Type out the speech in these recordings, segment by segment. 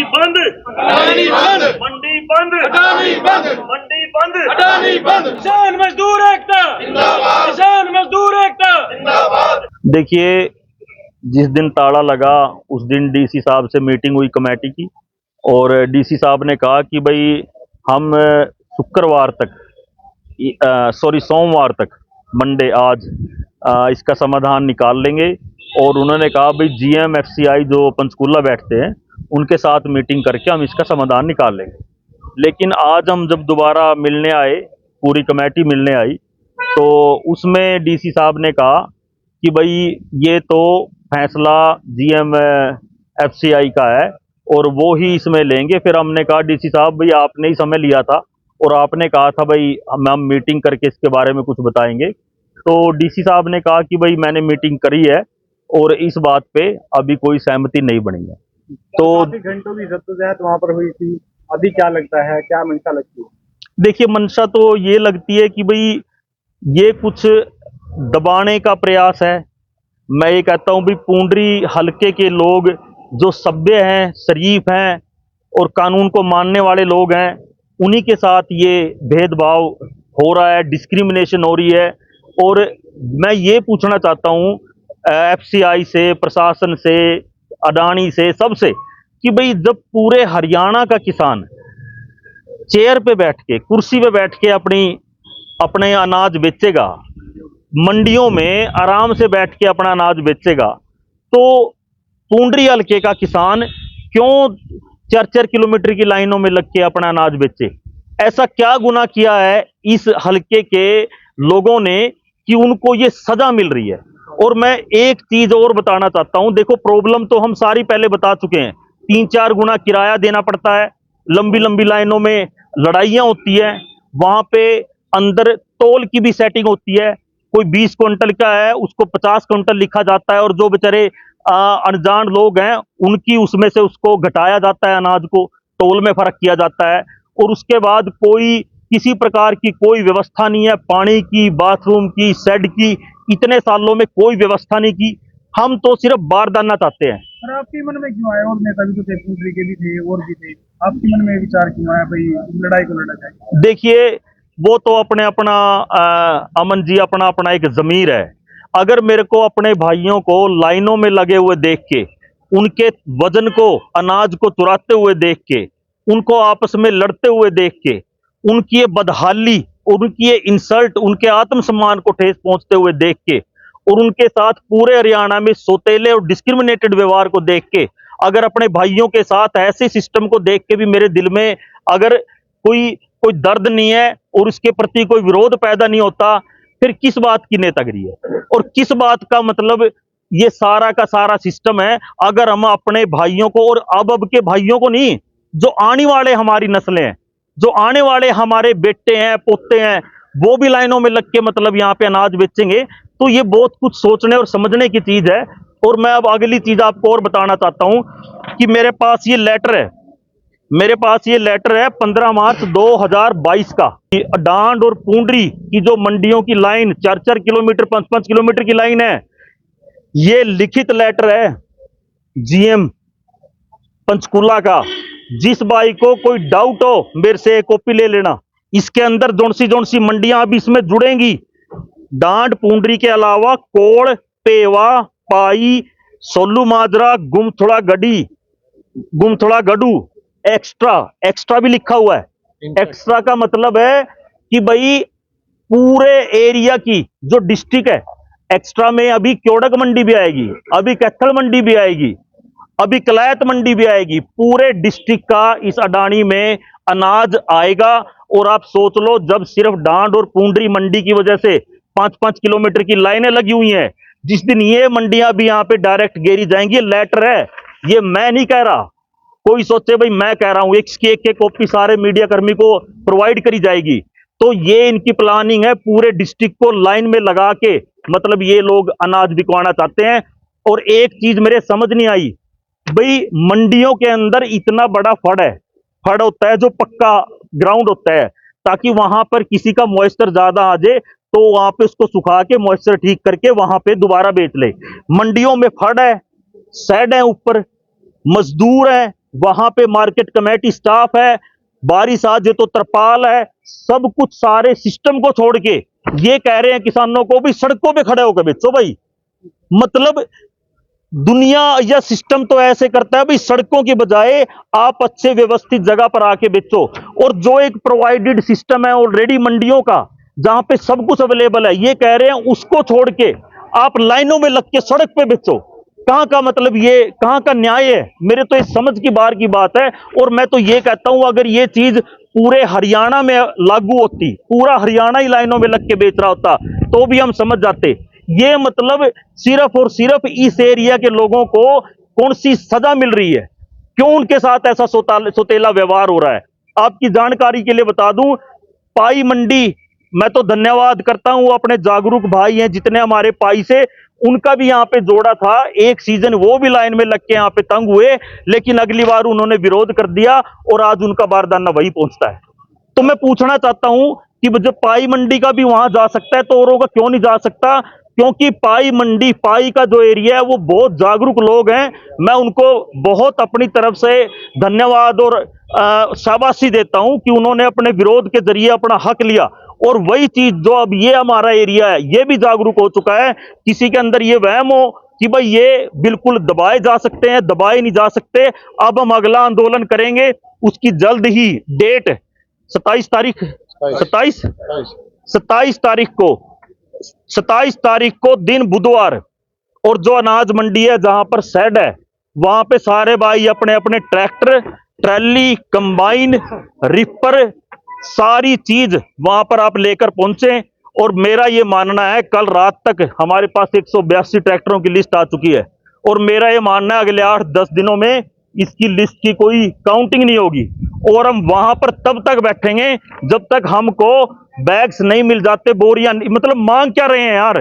बंद, अडानी बंद, मंडी बंद, अडानी बंद, मंडी बंद, अडानी बंद। किसान मजदूर एकता जिंदाबाद, किसान मजदूर एकता जिंदाबाद। देखिए, जिस दिन ताला लगा उस दिन डीसी साहब से मीटिंग हुई कमेटी की, और डीसी साहब ने कहा कि भाई हम शुक्रवार तक, सोमवार तक, मंडे आज इसका समाधान निकाल लेंगे। और उन्होंने कहा भाई जीएम एफसीआई जो पंचकूला बैठते हैं उनके साथ मीटिंग करके हम इसका समाधान निकाल लेंगे। लेकिन आज हम जब दोबारा मिलने आए, पूरी कमेटी मिलने आई, तो उसमें डीसी साहब ने कहा कि भाई ये तो फैसला जीएम एफसीआई का है और वो ही इसमें लेंगे। फिर हमने कहा डीसी साहब भाई आपने ही समय लिया था और आपने कहा था भाई हम मीटिंग करके इसके बारे में कुछ बताएंगे। तो डीसी साहब ने कहा कि भाई मैंने मीटिंग करी है और इस बात पे अभी कोई सहमति नहीं बनी है। तो काफी घंटों की जद्दोजहद वहां पर हुई थी, अभी क्या लगता है, क्या मंशा लगती है? देखिए, मंशा तो ये लगती है कि भाई ये कुछ दबाने का प्रयास है। मैं ये कहता हूँ भाई पूंडरी हलके के लोग जो सभ्य हैं, शरीफ हैं और कानून को मानने वाले लोग हैं, उन्हीं के साथ ये भेदभाव हो रहा है, डिस्क्रिमिनेशन हो रही है। और मैं ये पूछना चाहता हूँ एफसीआई से, प्रशासन से, अडानी से, सबसे कि भाई जब पूरे हरियाणा का किसान चेयर पे बैठ के, कुर्सी पे बैठ के अपने अनाज बेचेगा, मंडियों में आराम से बैठ के अपना अनाज बेचेगा, तो पूंडरी हलके का किसान क्यों 4-4 किलोमीटर की लाइनों में लग के अपना अनाज बेचे? ऐसा क्या गुनाह किया है इस हलके के लोगों ने कि उनको ये सजा मिल रही है? और मैं एक चीज और बताना चाहता हूं, देखो प्रॉब्लम तो हम सारी पहले बता चुके हैं। 3-4 गुना किराया देना पड़ता है, लंबी लंबी लाइनों में लड़ाइयां होती है, वहां पे अंदर तोल की भी सेटिंग होती है। कोई 20 क्विंटल का है उसको 50 क्विंटल लिखा जाता है, और जो बेचारे अनजान लोग हैं उनकी उसमें से उसको घटाया जाता है, अनाज को तोल में फर्क किया जाता है। और उसके बाद कोई किसी प्रकार की कोई व्यवस्था नहीं है, पानी की, बाथरूम की, शेड की, इतने सालों में कोई व्यवस्था नहीं की। हम तो सिर्फ बारदाना चाहते हैं। पर आपके मन में क्यों आया, और नेता भी तो थे, पूंडरी के भी थे और भी थे, आपके मन में विचार क्यों आया भाई लड़ाई को लड़ा जाए? देखिए, वो तो अपना अमन जी अपना अपना एक जमीर है। अगर मेरे को अपने भाइयों को लाइनों में लगे हुए देख के, उनके वजन को, अनाज को चुराते हुए देख के, उनको आपस में लड़ते हुए देख के, उनकी ये बदहाली, उनकी ये इंसल्ट, उनके आत्मसम्मान को ठेस पहुंचते हुए देख के, और उनके साथ पूरे हरियाणा में सोतेले और डिस्क्रिमिनेटेड व्यवहार को देख के, अगर अपने भाइयों के साथ ऐसे सिस्टम को देख के भी मेरे दिल में अगर कोई दर्द नहीं है और उसके प्रति कोई विरोध पैदा नहीं होता, फिर किस बात की नेतागिरी है और किस बात का मतलब ये सारा का सारा सिस्टम है? अगर हम अपने भाइयों को, और अब के भाइयों को नहीं, जो आने वाले हमारी नस्लें हैं, जो आने वाले हमारे बेटे हैं, पोते हैं, वो भी लाइनों में लग के मतलब यहाँ पे अनाज बेचेंगे, तो ये बहुत कुछ सोचने और समझने की चीज है। और मैं अब अगली चीज आपको और बताना चाहता हूं कि मेरे पास ये लेटर है, 15 मार्च 2022 का। डांड और पूंडरी की जो मंडियों की लाइन 4-4 किलोमीटर, 5-5 किलोमीटर की लाइन है, ये लिखित लेटर है जीएम पंचकूला का। जिस भाई को कोई डाउट हो मेरे से एक कॉपी ले लेना। इसके अंदर जोन सी मंडियां अभी इसमें जुड़ेंगी, डांड पूंडरी के अलावा कोड़, पेवा, पाई, सोलू माजरा, गुमथोड़ा गडू, एक्स्ट्रा भी लिखा हुआ है। एक्स्ट्रा का मतलब है कि भाई पूरे एरिया की जो डिस्ट्रिक्ट है, एक्स्ट्रा में अभी क्योड़क मंडी भी आएगी, अभी कैथल मंडी भी आएगी, अभी कलायत मंडी भी आएगी। पूरे डिस्ट्रिक्ट का इस अडानी में अनाज आएगा। और आप सोच लो, जब सिर्फ डांड और पूंडरी मंडी की वजह से 5-5 किलोमीटर की लाइनें लगी हुई हैं, जिस दिन ये मंडियां भी यहाँ पे डायरेक्ट घेरी जाएंगी, लेटर है, ये मैं नहीं कह रहा, कोई सोचे भाई मैं कह रहा हूं, एक कॉपी सारे मीडिया कर्मी को प्रोवाइड करी जाएगी। तो ये इनकी प्लानिंग है, पूरे डिस्ट्रिक्ट को लाइन में लगा के मतलब ये लोग अनाज बिकवाना चाहते हैं। और एक चीज मेरे समझ नहीं आई, भाई मंडियों के अंदर इतना बड़ा फड़ होता है जो पक्का ग्राउंड होता है, ताकि वहां पर किसी का मॉइस्चर ज्यादा आ जाए तो वहां पे उसको सुखा के मॉइस्चर ठीक करके वहां पे दोबारा बेच ले। मंडियों में फड़ है, शेड है, ऊपर मजदूर है, वहां पे मार्केट कमेटी स्टाफ है, बारिश आ जाए तो तरपाल है, सब कुछ सारे सिस्टम को छोड़ के ये कह रहे हैं किसानों को भी सड़कों पे खड़े होकर बेचो भाई। मतलब दुनिया या सिस्टम तो ऐसे करता है भाई, सड़कों की बजाय आप अच्छे व्यवस्थित जगह पर आके बेचो। और जो एक प्रोवाइडेड सिस्टम है ऑलरेडी मंडियों का, जहां पे सब कुछ अवेलेबल है, ये कह रहे हैं उसको छोड़ के आप लाइनों में लग के सड़क पे बेचो। कहां का मतलब, ये कहां का न्याय है? मेरे तो इस समझ की बाहर की बात है। और मैं तो ये कहता हूं अगर ये चीज पूरे हरियाणा में लागू होती, पूरा हरियाणा ही लाइनों में लग के बेच रहा होता, तो भी हम समझ जाते। ये मतलब सिर्फ और सिर्फ इस एरिया के लोगों को कौन सी सजा मिल रही है, क्यों उनके साथ ऐसा सोतेला व्यवहार हो रहा है? आपकी जानकारी के लिए बता दूं, पाई मंडी, मैं तो धन्यवाद करता हूं, वो अपने जागरूक भाई हैं जितने हमारे पाई से, उनका भी यहां पे जोड़ा था एक सीजन, वो भी लाइन में लग के यहां पे तंग हुए, लेकिन अगली बार उन्होंने विरोध कर दिया और आज उनका बारदाना वही पहुंचता है। तो मैं पूछना चाहता हूं कि जब पाई मंडी का भी वहां जा सकता है तो औरों का क्यों नहीं जा सकता? क्योंकि पाई मंडी, पाई का जो एरिया है वो बहुत जागरूक लोग हैं। मैं उनको बहुत अपनी तरफ से धन्यवाद और शाबाशी देता हूं कि उन्होंने अपने विरोध के जरिए अपना हक लिया। और वही चीज जो अब ये हमारा एरिया है, ये भी जागरूक हो चुका है। किसी के अंदर ये वहम हो कि भाई ये बिल्कुल दबाए जा सकते हैं, दबाए नहीं जा सकते। अब हम अगला आंदोलन करेंगे, उसकी जल्द ही डेट 27 तारीख 27 तारीख को दिन बुधवार, और जो अनाज मंडी है जहां पर शेड है, वहां पे सारे भाई अपने अपने ट्रैक्टर, ट्रैली, कंबाइन, रिपर, सारी चीज वहां पर आप लेकर पहुंचे। और मेरा ये मानना है, कल रात तक हमारे पास 182 ट्रैक्टरों की लिस्ट आ चुकी है, और मेरा ये मानना है अगले 8-10 दिनों में इसकी लिस्ट की कोई काउंटिंग नहीं होगी। और हम वहां पर तब तक बैठेंगे जब तक हमको बैग्स नहीं मिल जाते, बोरियां। मतलब मांग क्या रहे हैं यार,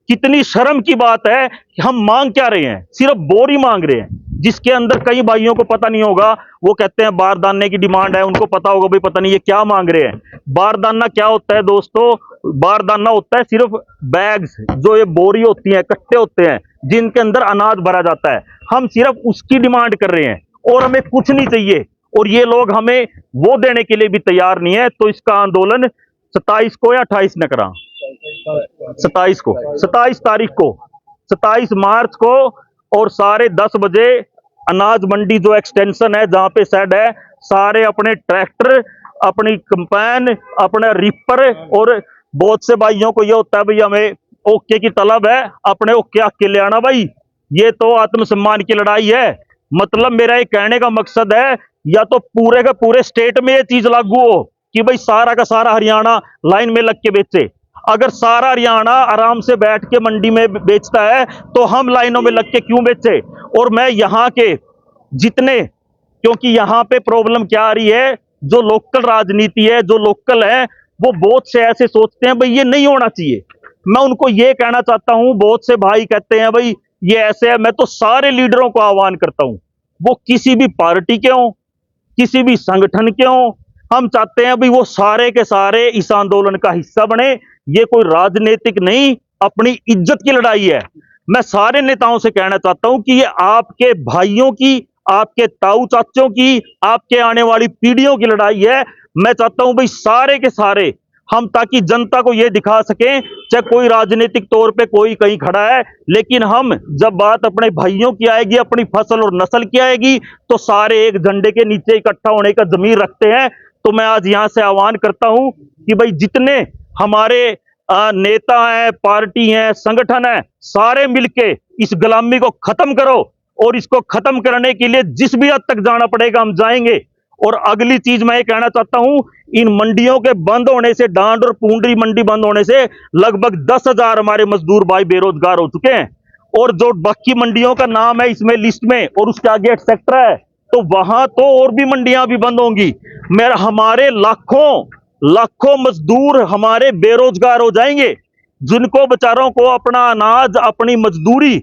कितनी शर्म की बात है कि हम मांग क्या रहे हैं, सिर्फ बोरी मांग रहे हैं, जिसके अंदर कई भाइयों को पता नहीं होगा। वो कहते हैं बारदाने की डिमांड है, उनको पता होगा भाई पता नहीं ये क्या मांग रहे हैं। बारदाना क्या होता है दोस्तों? बारदाना होता है सिर्फ बैग्स, जो ये बोरी होती हैं, कट्टे होते हैं जिनके अंदर अनाज भरा जाता है। हम सिर्फ उसकी डिमांड कर रहे हैं और हमें कुछ नहीं चाहिए, और ये लोग हमें वो देने के लिए भी तैयार नहीं है। तो इसका आंदोलन 27 को या 28 न करा, 27 तारीख को, 27 मार्च को, और सारे 10 बजे अनाज मंडी जो एक्सटेंशन है जहां पे शेड है, सारे अपने ट्रैक्टर, अपनी कंपाइन, अपना रिपर, और बहुत से भाइयों को ये होता है भाई हमें ओके की तलब है, अपने ओके आके ले आना भाई। ये तो आत्मसम्मान की लड़ाई है। मतलब मेरा ये कहने का मकसद है, या तो पूरे के पूरे स्टेट में ये चीज लागू हो कि भाई सारा का सारा हरियाणा लाइन में लग के बेचे। अगर सारा हरियाणा आराम से बैठ के मंडी में बेचता है तो हम लाइनों में लग के क्यों बेचे? और मैं यहाँ के जितने, क्योंकि यहाँ पे प्रॉब्लम क्या आ रही है, जो लोकल राजनीति है, जो लोकल है, वो बहुत से ऐसे सोचते हैं भाई ये नहीं होना चाहिए। मैं उनको ये कहना चाहता हूं, बहुत से भाई कहते हैं भाई ये ऐसे है। मैं तो सारे लीडरों को आह्वान करता हूं, वो किसी भी पार्टी के हों, किसी भी संगठन के हों, हम चाहते हैं भाई वो सारे के सारे इस आंदोलन का हिस्सा बने। ये कोई राजनीतिक नहीं, अपनी इज्जत की लड़ाई है। मैं सारे नेताओं से कहना चाहता हूं कि ये आपके भाइयों की, आपके ताऊ चाचों की, आपके आने वाली पीढ़ियों की लड़ाई है। मैं चाहता हूं भाई सारे के सारे हम, ताकि जनता को यह दिखा सकें, चाहे कोई राजनीतिक तौर पे कोई कहीं खड़ा है, लेकिन हम जब बात अपने भाइयों की आएगी, अपनी फसल और नस्ल की आएगी, तो सारे एक झंडे के नीचे इकट्ठा होने का जमीर रखते हैं। तो मैं आज यहां से आह्वान करता हूं कि भाई जितने हमारे नेता हैं, पार्टी हैं, संगठन है, सारे मिलके इस गुलामी को खत्म करो, और इसको खत्म करने के लिए जिस भी हद तक जाना पड़ेगा हम जाएंगे। और अगली चीज मैं ये कहना चाहता हूं, इन मंडियों के बंद होने से, डांड और पूंडरी मंडी बंद होने से लगभग 10,000 हमारे मजदूर भाई बेरोजगार हो चुके हैं। और जो बाकी मंडियों का नाम है इसमें लिस्ट में, और उसके आगे एक सेक्टर है, तो वहां तो और भी मंडियां भी बंद होंगी। मेरा हमारे लाखों मजदूर हमारे बेरोजगार हो जाएंगे, जिनको बेचारों को अपना अनाज, अपनी मजदूरी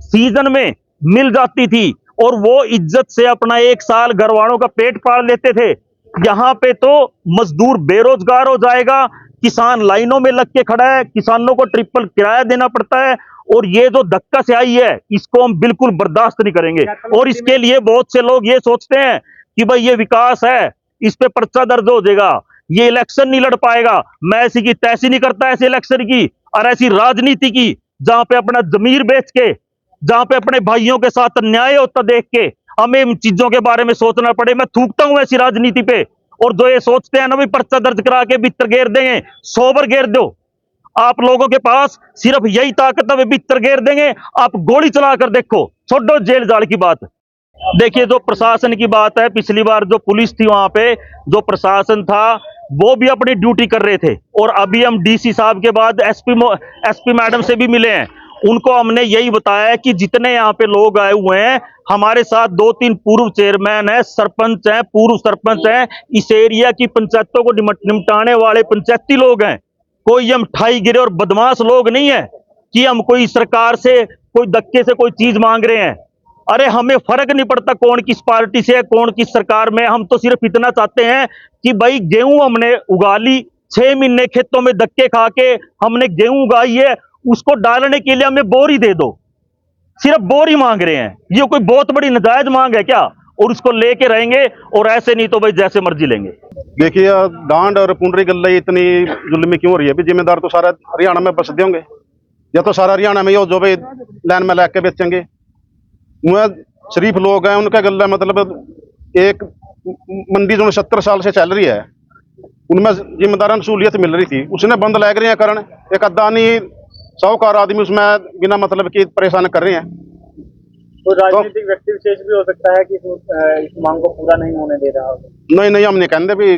सीजन में मिल जाती थी, और वो इज्जत से अपना एक साल घर वालों का पेट पाल लेते थे। यहां पे तो मजदूर बेरोजगार हो जाएगा किसान लाइनों में लग के खड़ा है, किसानों को ट्रिपल किराया देना पड़ता है, और ये जो धक्का से आई है इसको हम बिल्कुल बर्दाश्त नहीं करेंगे। और इसके लिए बहुत से लोग ये सोचते हैं कि भाई ये विकास है, इस पे पर्चा दर्ज हो जाएगा, ये इलेक्शन नहीं लड़ पाएगा। मैं ऐसी की तैसी नहीं करता ऐसे इलेक्शन की और ऐसी राजनीति की जहां पे अपना जमीर बेच के, जहां पे अपने भाइयों के साथ अन्याय होता देख के हमें इन चीजों के बारे में सोचना पड़े। मैं थूकता हूं ऐसी राजनीति पे। और जो ये सोचते हैं ना भी पर्चा दर्ज करा के भीतर घेर देंगे, सोबर घेर दो। आप लोगों के पास सिर्फ यही ताकत है, भीतर घेर देंगे। आप गोली चला कर देखो, छोड़ो जेल जाल की बात। देखिए जो प्रशासन की बात है, पिछली बार जो पुलिस थी वहां पे, जो प्रशासन था वो भी अपनी ड्यूटी कर रहे थे। और अभी हम डीसी साहब के बाद एसपी मैडम से भी मिले हैं, उनको हमने यही बताया कि जितने यहाँ पे लोग आए हुए हैं, हमारे साथ 2-3 पूर्व चेयरमैन है, सरपंच हैं, पूर्व सरपंच हैं, इस एरिया की पंचायतों को निपटाने वाले पंचायती लोग हैं। कोई हम ठाई गिरे और बदमाश लोग नहीं है कि हम कोई सरकार से कोई धक्के से कोई चीज मांग रहे हैं। अरे हमें फर्क नहीं पड़ता कौन किस पार्टी से है, कौन किस सरकार में। हम तो सिर्फ इतना चाहते हैं कि भाई गेहूं हमने उगा ली, 6 महीने खेतों में धक्के खा के हमने गेहूं उगाई है, उसको डालने के लिए हमें बोरी दे दो। सिर्फ बोरी मांग रहे हैं, ये कोई बहुत बड़ी नाजायज मांग है क्या? और उसको लेके रहेंगे, और ऐसे नहीं तो भाई जैसे मर्जी लेंगे। देखिए डांड और पुंडरी गल्ले इतनी जुल्मी क्यों हो रही है? भी जिम्मेदार तो सारा हरियाणा में बस देंगे, या तो सारा हरियाणा में जो भी लाइन में ला के बेचेंगे। वह शरीफ लोग हैं, उनका गल्ला मतलब एक मंडी जो 70 साल से चल रही है, उनमें जिम्मेदार सहूलियत मिल रही थी, उसने बंद लग रही है कारण एक अदानी साहूकार आदमी उसमें बिना मतलब की परेशान कर रहे हैं। तो राजनीतिक व्यक्ति विशेष भी हो सकता है कि इस मांग को पूरा नहीं होने दे रहा हो। नहीं, हम नहीं कहते भी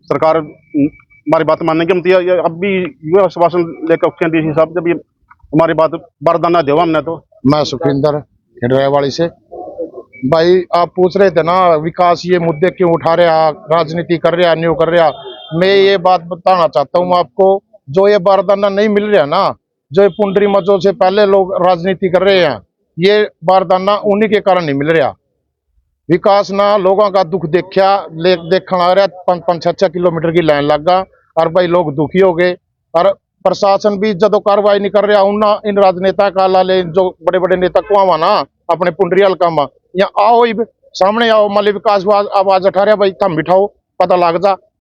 सरकार हमारी बात मानेगी। हम तो अब भी युवा आश्वासन लेकर डीसी साहब, जब ये हमारी बात बारदाना दो हमने तो। मैं सुखविंदर खिंडरावाली से। भाई आप पूछ रहे थे ना विकास ये मुद्दे क्यों उठा रहा, राजनीति कर रहा, न्यू कर रहा। मैं ये बात बताना चाहता हूँ आपको, जो ये बारदाना नहीं मिल रहा ना, जो ये पुंडरी मजों से पहले लोग राजनीति कर रहे हैं, ये बारदाना उन्हीं के कारण नहीं मिल रहा। विकास ना लोगों का दुख देखना आ रहा, 5-6 किलोमीटर की लाइन लगा और भाई लोग दुखी हो गए। और प्रशासन भी जो कार्रवाई नहीं कर रहा, उन इन राजनेता का लाले जो बड़े बड़े नेता को आवा ना अपने पुंडरी हल्का में, यहाँ आओ सामने आओ, माली विकास आवाज उठा रहा, भाई थम बिठाओ, पता लग जा।